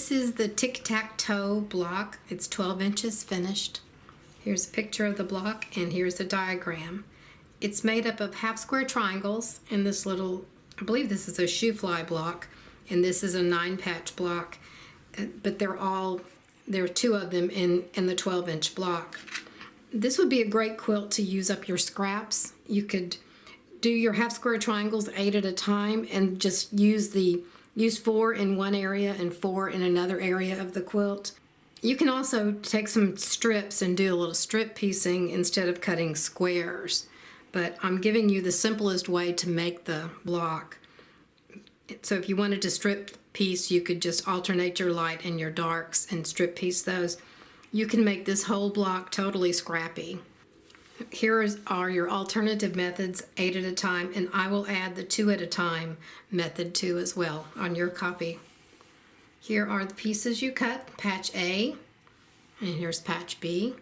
This is the tic-tac-toe block. It's 12 inches finished. Here's a picture of the block and here's a diagram. It's made up of half square triangles and this little, I believe this is a shoe fly block, and this is a 9-patch block, but there are 2 of them in the 12-inch block. This would be a great quilt to use up your scraps. You could do your half square triangles 8 at a time and just use 4 in one area and 4 in another area of the quilt. You can also take some strips and do a little strip piecing instead of cutting squares. But I'm giving you the simplest way to make the block. So if you wanted to strip piece, you could just alternate your light and your darks and strip piece those. You can make this whole block totally scrappy. Here are your alternative methods, 8 at a time, and I will add the 2 at a time method too as well on your copy. Here are the pieces you cut, patch A, and here's patch B.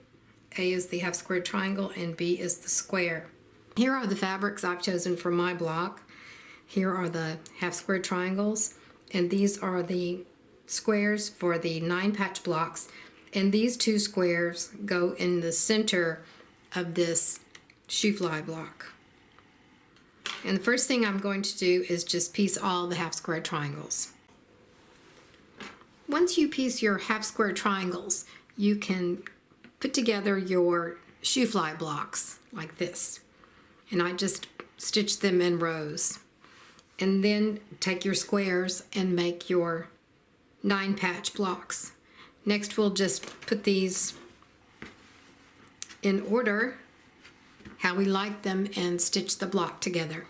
A is the half square triangle and B is the square. Here are the fabrics I've chosen for my block. Here are the half square triangles, and these are the squares for the 9-patch blocks, and these 2 squares go in the center of this shoe fly block. And the first thing I'm going to do is just piece all the half square triangles. Once you piece your half square triangles, you can put together your shoe fly blocks like this. And I just stitch them in rows. And then take your squares and make your 9-patch blocks. Next we'll just put these in order how we like them and stitch the block together.